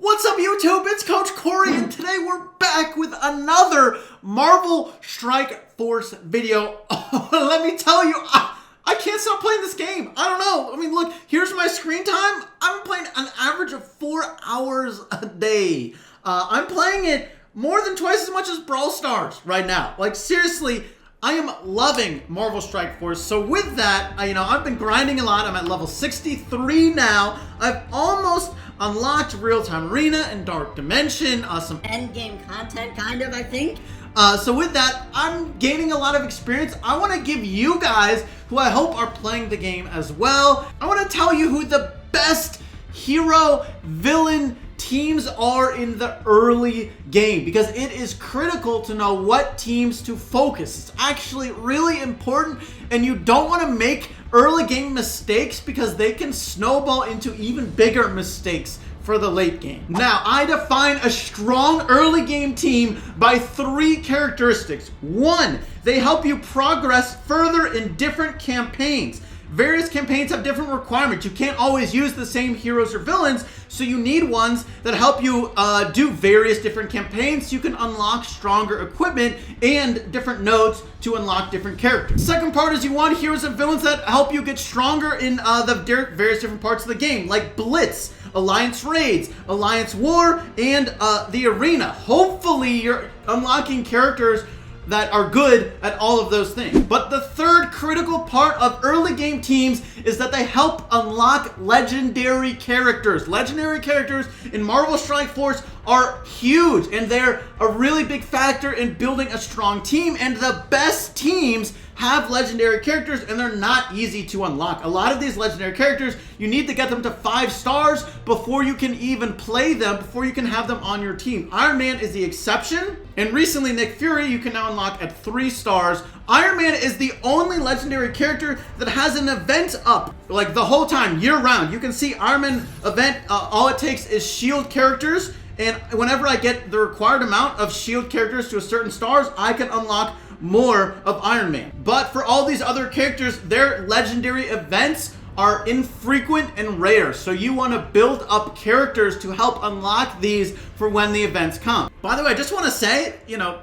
What's up YouTube? It's Coach Cory and today we're back with another Marvel Strike Force video. Let me tell you, I can't stop playing this game. I don't know. I mean, look, here's my screen time. I'm playing an average of 4 hours a day. I'm playing it more than twice as much as Brawl Stars right now. Like seriously, I am loving Marvel Strike Force. So with that, I've been grinding a lot. I'm at level 63 now. I've almost unlocked Real-Time Arena and Dark Dimension. Some endgame content, kind of, I think. So with that, I'm gaining a lot of experience. I want to give you guys, who I hope are playing the game as well, I want to tell you who the best hero villain teams are in the early game, because it is critical to know what teams to focus. It's actually really important, and you don't want to make early game mistakes because they can snowball into even bigger mistakes for the late game. Now, I define a strong early game team by 3 characteristics. 1, they help you progress further in different campaigns. Various campaigns have different requirements. You can't always use the same heroes or villains, so you need ones that help you do various different campaigns so you can unlock stronger equipment and different nodes to unlock different characters. Second part is you want heroes and villains that help you get stronger in the various different parts of the game, like Blitz, Alliance Raids, Alliance War, and the Arena. Hopefully you're unlocking characters that are good at all of those things. But the third critical part of early game teams is that they help unlock legendary characters. Legendary characters in Marvel Strike Force are huge, and they're a really big factor in building a strong team, and the best teams have legendary characters, and they're not easy to unlock. A lot of these legendary characters, you need to get them to 5 stars before you can even play them, before you can have them on your team. Iron Man is the exception, and recently Nick Fury you can now unlock at 3 stars. Iron Man is the only legendary character that has an event up, like the whole time, year round. You can see Iron Man event, all it takes is shield characters, and whenever I get the required amount of shield characters to a certain stars, I can unlock more of Iron Man. But for all these other characters, their legendary events are infrequent and rare, so you want to build up characters to help unlock these for when the events come. By the way, I just want to say,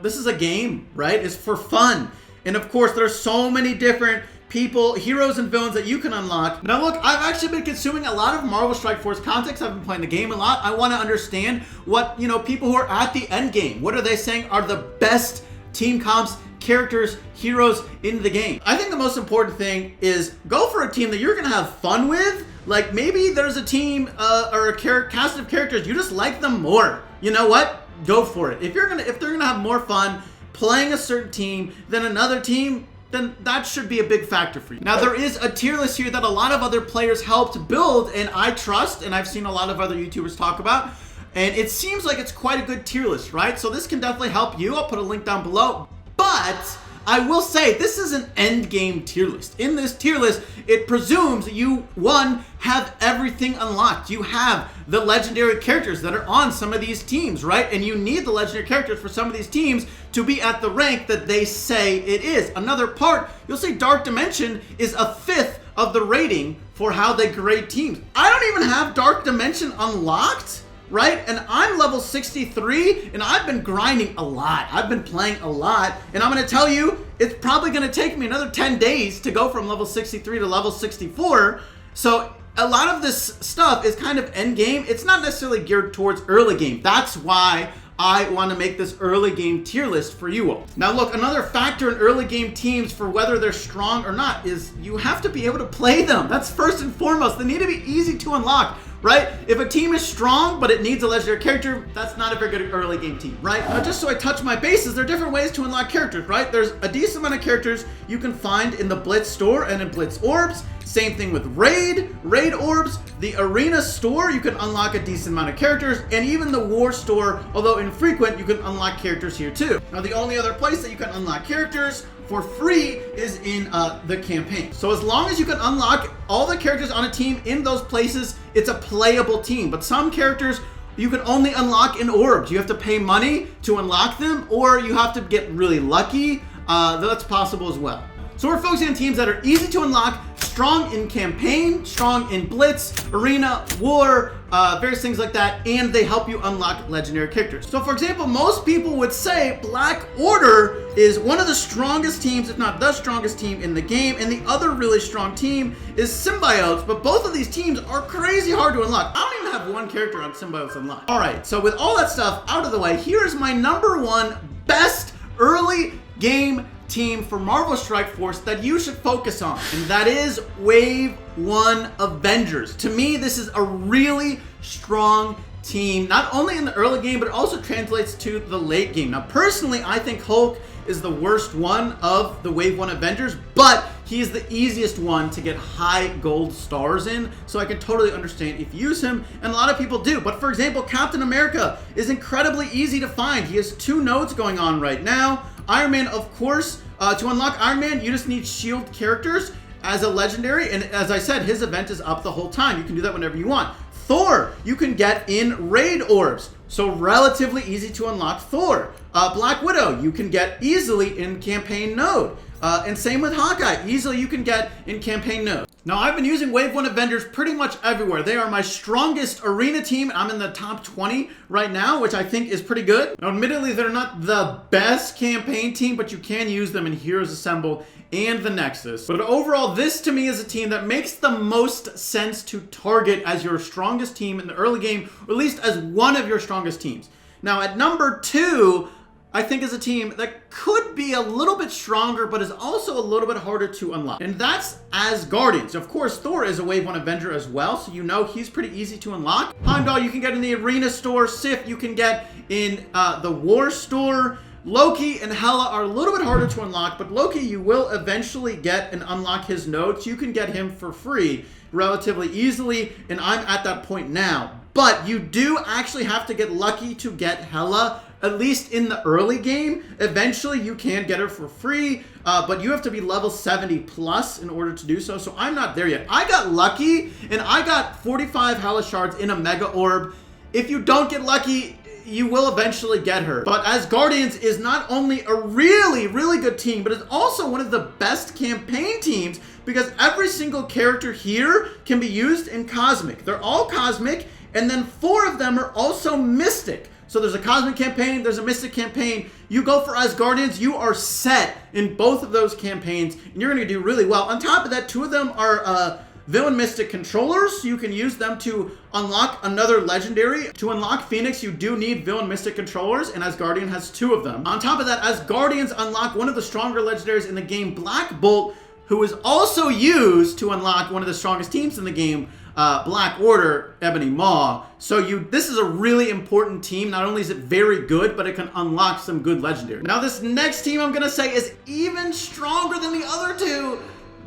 this is a game, right? It's for fun, and of course there's so many different people, heroes and villains that you can unlock. Now look, I've actually been consuming a lot of Marvel Strike Force context. I've been playing the game a lot. I want to understand what, people who are at the end game, what are they saying are the best team comps, characters, heroes in the game. I think the most important thing is go for a team that you're gonna have fun with. Like maybe there's a team or a cast of characters you just like them more. You know what? Go for it. If they're gonna have more fun playing a certain team than another team, then that should be a big factor for you. Now there is a tier list here that a lot of other players helped build, and I trust, and I've seen a lot of other YouTubers talk about, and it seems like it's quite a good tier list, right? So this can definitely help you. I'll put a link down below. But I will say this is an end game tier list. In this tier list, it presumes you, 1, have everything unlocked. You have the legendary characters that are on some of these teams, right? And you need the legendary characters for some of these teams to be at the rank that they say it is. Another part, you'll see Dark Dimension is a 5th of the rating for how they grade teams. I don't even have Dark Dimension unlocked, right? And I'm level 63, and I've been grinding a lot. I've been playing a lot, and I'm gonna tell you, it's probably gonna take me another 10 days to go from level 63 to level 64. So a lot of this stuff is kind of end game. It's not necessarily geared towards early game. That's why I want to make this early game tier list for you all. Now look, another factor in early game teams for whether they're strong or not is you have to be able to play them. That's first and foremost. They need to be easy to unlock, right? If a team is strong but it needs a legendary character, that's not a very good early game team, right? Now just so I touch my bases, there are different ways to unlock characters, right? There's a decent amount of characters you can find in the Blitz store and in Blitz orbs. Same thing with Raid orbs, the Arena store, you can unlock a decent amount of characters, and even the War store, although infrequent, you can unlock characters here too. Now the only other place that you can unlock characters for free is in the campaign. So as long as you can unlock all the characters on a team in those places, it's a playable team. But some characters you can only unlock in orbs. You have to pay money to unlock them, or you have to get really lucky. That's possible as well. So we're focusing on teams that are easy to unlock, strong in campaign, strong in blitz, arena, war, various things like that, and they help you unlock legendary characters. So for example, most people would say Black Order is one of the strongest teams, if not the strongest team in the game, and the other really strong team is Symbiotes, but both of these teams are crazy hard to unlock. I don't even have one character on Symbiotes unlocked. All right, so with all that stuff out of the way, here's my number one best early game team for Marvel Strike Force that you should focus on, and that is Wave 1 Avengers. To me, this is a really strong team, not only in the early game, but it also translates to the late game. Now, personally, I think Hulk is the worst one of the Wave 1 Avengers, but he is the easiest one to get high gold stars in, so I can totally understand if you use him, and a lot of people do. But for example, Captain America is incredibly easy to find. He has 2 nodes going on right now. Iron Man, of course, to unlock Iron Man, you just need shield characters as a legendary, and as I said, his event is up the whole time. You can do that whenever you want. Thor, you can get in raid orbs, so relatively easy to unlock Thor. Black Widow, you can get easily in campaign node. And same with Hawkeye, easily you can get in campaign node. Now, I've been using Wave 1 Avengers pretty much everywhere. They are my strongest arena team. I'm in the top 20 right now, which I think is pretty good. Now, admittedly, they're not the best campaign team, but you can use them in Heroes Assemble and the Nexus. But overall, this to me is a team that makes the most sense to target as your strongest team in the early game, or at least as one of your strongest teams. Now, at number 2, I think is a team that could be a little bit stronger, but is also a little bit harder to unlock. And that's Asgardians. Of course, Thor is a Wave 1 Avenger as well, so you know he's pretty easy to unlock. Heimdall you can get in the Arena store. Sif you can get in the War store. Loki and Hela are a little bit harder to unlock, but Loki you will eventually get and unlock his nodes. You can get him for free relatively easily, and I'm at that point now. But you do actually have to get lucky to get Hela, at least in the early game. Eventually you can get her for free, but you have to be level 70 plus in order to do so. So I'm not there yet. I got lucky and I got 45 Hela shards in a Mega Orb. If you don't get lucky, you will eventually get her. But Asgardians is not only a really, really good team, but it's also one of the best campaign teams because every single character here can be used in Cosmic. They're all Cosmic, and then 4 of them are also Mystic. So there's a Cosmic campaign, there's a Mystic campaign. You go for Asgardians, you are set in both of those campaigns, and you're going to do really well. On top of that, 2 of them are Villain Mystic controllers. You can use them to unlock another legendary. To unlock Phoenix, you do need Villain Mystic controllers, and Asgardian has 2 of them. On top of that, Asgardians unlock one of the stronger legendaries in the game, Black Bolt, who is also used to unlock one of the strongest teams in the game, Black Order, Ebony Maw. So this is a really important team. Not only is it very good, but it can unlock some good legendary. Now this next team I'm gonna say is even stronger than the other 2,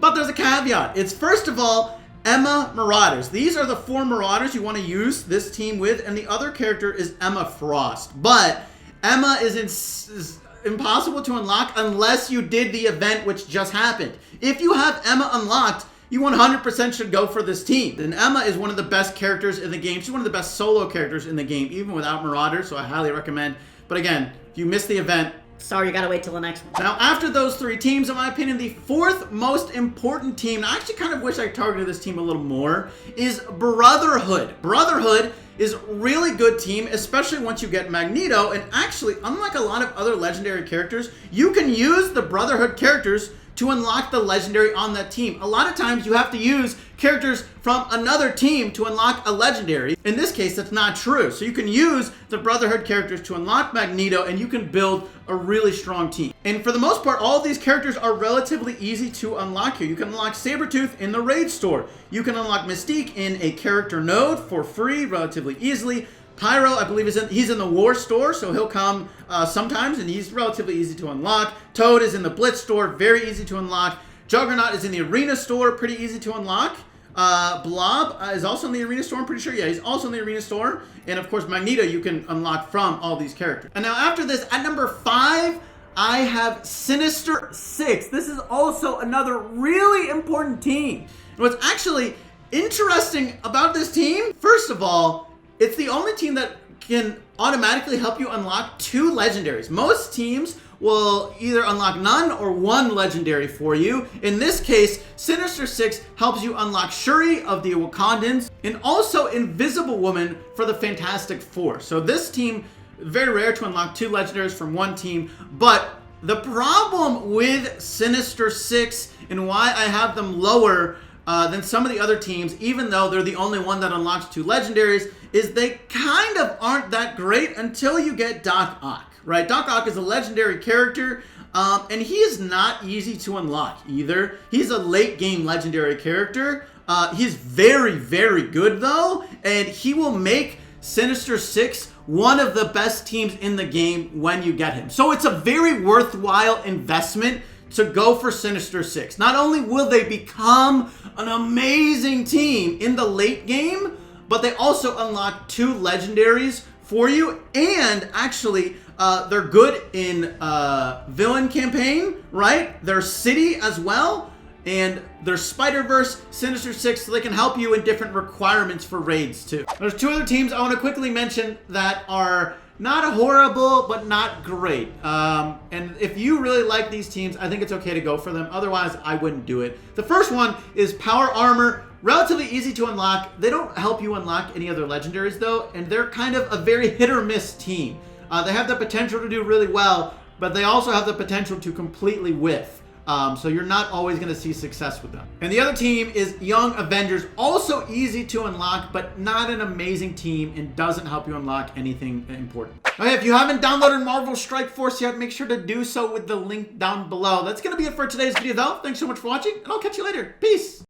but there's a caveat. It's first of all, Emma Marauders. These are the 4 Marauders you want to use this team with, and the other character is Emma Frost. But Emma is impossible to unlock unless you did the event which just happened. If you have Emma unlocked, you 100% should go for this team. And Emma is one of the best characters in the game. She's one of the best solo characters in the game, even without Marauders, so I highly recommend. But again, if you miss the event, sorry, you gotta wait till the next one. now, after those 3 teams, in my opinion, the 4th most important team, and I actually kind of wish I targeted this team a little more, is Brotherhood. Brotherhood is a really good team, especially once you get Magneto, and actually, unlike a lot of other legendary characters, you can use the Brotherhood characters to unlock the legendary on that team. A lot of times you have to use characters from another team to unlock a legendary. In this case, that's not true. So you can use the Brotherhood characters to unlock Magneto, and you can build a really strong team. And for the most part, all of these characters are relatively easy to unlock here. You can unlock Sabretooth in the raid store. You can unlock Mystique in a character node for free relatively easily. Pyro, I believe, he's in the War store, so he'll come sometimes, and he's relatively easy to unlock. Toad is in the Blitz store, very easy to unlock. Juggernaut is in the Arena store, pretty easy to unlock. Blob is also in the Arena store, I'm pretty sure. Yeah, he's also in the Arena store. And of course, Magneto you can unlock from all these characters. And now after this, at number 5, I have Sinister Six. This is also another really important team. And what's actually interesting about this team, first of all, it's the only team that can automatically help you unlock 2 legendaries. Most teams will either unlock none or one legendary for you. In this case, Sinister Six helps you unlock Shuri of the Wakandans and also Invisible Woman for the Fantastic Four. So this team, very rare to unlock 2 legendaries from one team, but the problem with Sinister Six and why I have them lower than some of the other teams, even though they're the only one that unlocks 2 legendaries, is they kind of aren't that great until you get Doc Ock. Right, Doc Ock is a legendary character, and he is not easy to unlock either. He's a late game legendary character. He's very, very good though, and he will make Sinister Six one of the best teams in the game when you get him. So it's a very worthwhile investment to go for Sinister Six. Not only will they become an amazing team in the late game, but they also unlock 2 legendaries for you, and actually they're good in villain campaign, right? They're city as well, and they're Spider-Verse, Sinister Six, so they can help you in different requirements for raids too. There's 2 other teams I want to quickly mention that are not horrible, but not great. And if you really like these teams, I think it's okay to go for them. Otherwise, I wouldn't do it. The first one is Power Armor. Relatively easy to unlock. They don't help you unlock any other legendaries though, and they're kind of a very hit or miss team. They have the potential to do really well, but they also have the potential to completely whiff. So you're not always going to see success with them. And the other team is Young Avengers. Also easy to unlock, but not an amazing team and doesn't help you unlock anything important. Okay, if you haven't downloaded Marvel Strike Force yet, make sure to do so with the link down below. That's going to be it for today's video though. Thanks so much for watching, and I'll catch you later. Peace.